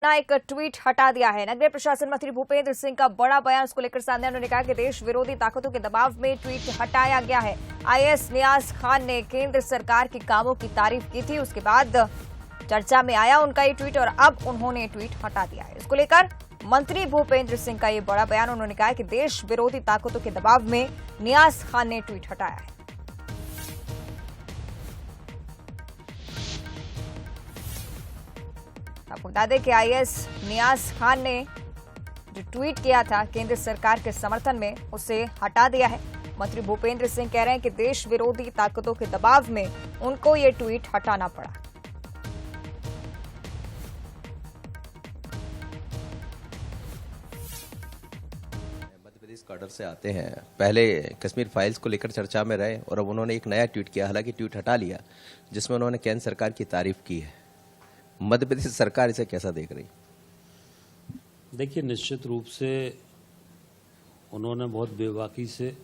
एक ट्वीट हटा दिया है। नगरीय प्रशासन मंत्री भूपेंद्र सिंह का बड़ा बयान उसको लेकर सामने। उन्होंने कहा कि देश विरोधी ताकतों के दबाव में ट्वीट हटाया गया है। आईएएस नियाज खान ने केंद्र सरकार के कामों की तारीफ की थी, उसके बाद चर्चा में आया उनका ये ट्वीट और अब उन्होंने ट्वीट हटा दिया है। इसको लेकर मंत्री भूपेंद्र सिंह का ये बड़ा बयान। उन्होंने कहा कि देश विरोधी ताकतों के दबाव में नियाज खान ने ट्वीट हटाया है। आपको बता दें कि आईएएस नियाज खान ने जो ट्वीट किया था केंद्र सरकार के समर्थन में, उसे हटा दिया है। मंत्री भूपेंद्र सिंह कह रहे हैं कि देश विरोधी ताकतों के दबाव में उनको ये ट्वीट हटाना पड़ा। मध्य प्रदेश कैडर से आते हैं, पहले कश्मीर फाइल्स को लेकर चर्चा में रहे और अब उन्होंने एक नया ट्वीट किया, हालांकि ट्वीट हटा लिया, जिसमें उन्होंने केंद्र सरकार की तारीफ की है। मध्य प्रदेश सरकार इसे कैसा देख रही? देखिए, निश्चित रूप से उन्होंने बहुत बेबाकी से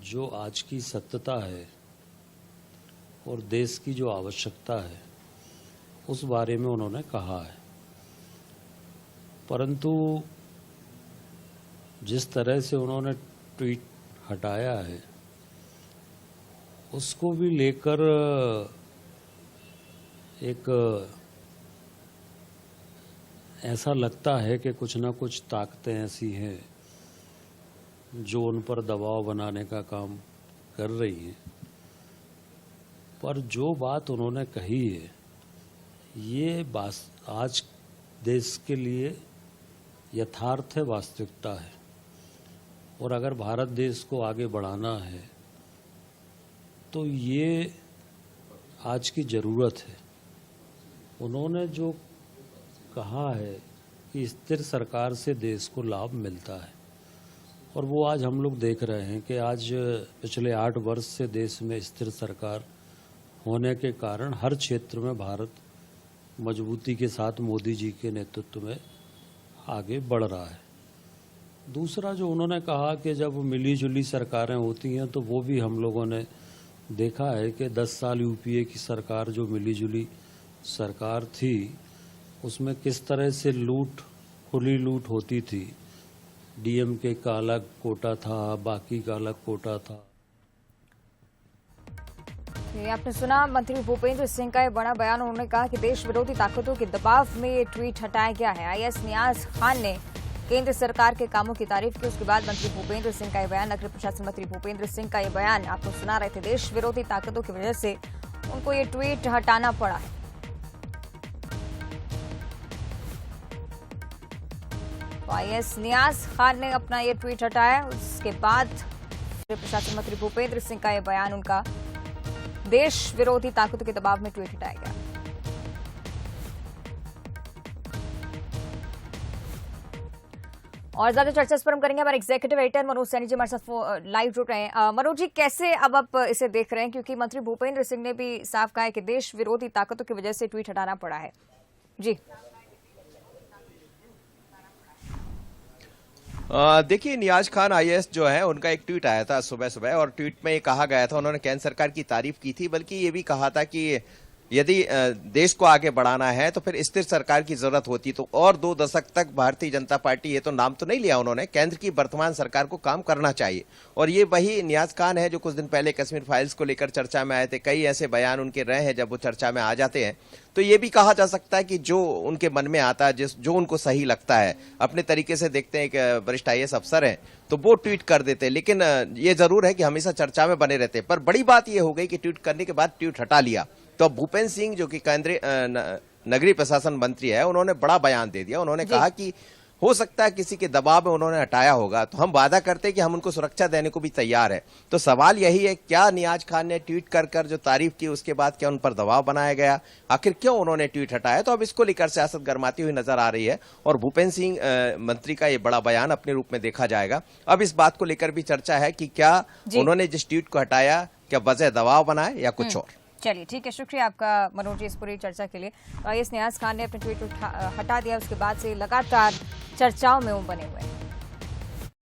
जो आज की सत्यता है और देश की जो आवश्यकता है उस बारे में उन्होंने कहा है, परंतु जिस तरह से उन्होंने ट्वीट हटाया है उसको भी लेकर एक ऐसा लगता है कि कुछ ना कुछ ताकतें ऐसी हैं जो उन पर दबाव बनाने का काम कर रही हैं। पर जो बात उन्होंने कही है ये आज देश के लिए यथार्थ है, वास्तविकता है। और अगर भारत देश को आगे बढ़ाना है तो ये आज की ज़रूरत है। उन्होंने जो कहा है कि स्थिर सरकार से देश को लाभ मिलता है और वो आज हम लोग देख रहे हैं कि आज पिछले 8 वर्ष से देश में स्थिर सरकार होने के कारण हर क्षेत्र में भारत मजबूती के साथ मोदी जी के नेतृत्व में आगे बढ़ रहा है। दूसरा जो उन्होंने कहा कि जब मिली जुली सरकारें होती हैं तो वो भी हम लोगों ने देखा है कि 10 साल यूपीए की सरकार जो मिली जुली सरकार थी उसमें किस तरह से खुली लूट होती थी। डीएमके का अलग कोटा था, बाकी का अलग कोटा था। आपने सुना मंत्री भूपेंद्र सिंह का ये बड़ा बयान। उन्होंने कहा कि देश विरोधी ताकतों के दबाव में ये ट्वीट हटाया गया है। आईएएस नियाज खान ने केंद्र सरकार के कामों की तारीफ की, उसके बाद मंत्री भूपेंद्र सिंह का ये बयान। नगरीय प्रशासन मंत्री भूपेंद्र सिंह का ये बयान आपको सुना रहे थे। देश विरोधी ताकतों की वजह से उनको ये ट्वीट हटाना पड़ा है। आईएएस नियाज खान ने अपना ये ट्वीट हटाया, उसके बाद प्रशासन मंत्री भूपेंद्र सिंह का ये बयान, उनका देश विरोधी ताकतों के दबाव में ट्वीट हटाया गया। और ज्यादा चर्चा इस पर हम करेंगे। हमारे एग्जीक्यूटिव एडिटर मनोज सैनी जी हमारे साथ लाइव जुड़ रहे हैं। मनोज जी, कैसे अब आप इसे देख रहे हैं, क्योंकि मंत्री भूपेंद्र सिंह ने भी साफ कहा है कि देश विरोधी ताकतों की वजह से ट्वीट हटाना पड़ा है। जी देखिए, नियाज खान आईएएस जो है उनका एक ट्वीट आया था सुबह सुबह और ट्वीट में ये कहा गया था, उन्होंने केंद्र सरकार की तारीफ की थी, बल्कि ये भी कहा था कि यदि देश को आगे बढ़ाना है तो फिर स्थिर सरकार की जरूरत होती। तो और 2 दशक तक भारतीय जनता पार्टी, ये तो नाम तो नहीं लिया उन्होंने, केंद्र की वर्तमान सरकार को काम करना चाहिए। और ये वही नियाज खान है जो कुछ दिन पहले कश्मीर फाइल्स को लेकर चर्चा में आए थे। कई ऐसे बयान उनके रहे हैं जब वो चर्चा में आ जाते हैं। तो ये भी कहा जा सकता है कि जो उनके मन में आता है, जो उनको सही लगता है, अपने तरीके से देखते हैं कि वरिष्ठ आईएएस अफसर हैं तो वो ट्वीट कर देते हैं। लेकिन ये जरूर है कि हमेशा चर्चा में बने रहते हैं। पर बड़ी बात ये हो गई कि ट्वीट करने के बाद ट्वीट हटा लिया। तो भूपेंद्र सिंह जो कि केंद्रीय नगरीय प्रशासन मंत्री है, उन्होंने बड़ा बयान दे दिया। उन्होंने कहा कि हो सकता है किसी के दबाव में उन्होंने हटाया होगा, तो हम वादा करते हैं कि हम उनको सुरक्षा देने को भी तैयार है। तो सवाल यही है, क्या नियाज खान ने ट्वीट कर जो तारीफ की उसके बाद क्या उन पर दबाव बनाया गया? आखिर क्यों उन्होंने ट्वीट हटाया? तो अब इसको लेकर सियासत गर्माती हुई नजर आ रही है और भूपेंद्र सिंह मंत्री का ये बड़ा बयान अपने रूप में देखा जाएगा। अब इस बात को लेकर भी चर्चा है कि क्या उन्होंने जिस ट्वीट को हटाया, क्या वजह दबाव बनाए या कुछ और। चलिए, ठीक है, शुक्रिया आपका मनोज जी इस पूरी चर्चा के लिए। आईएएस नियाज खान ने अपने ट्वीट हटा दिया, उसके बाद से लगातार चर्चाओं में वो बने हुए हैं।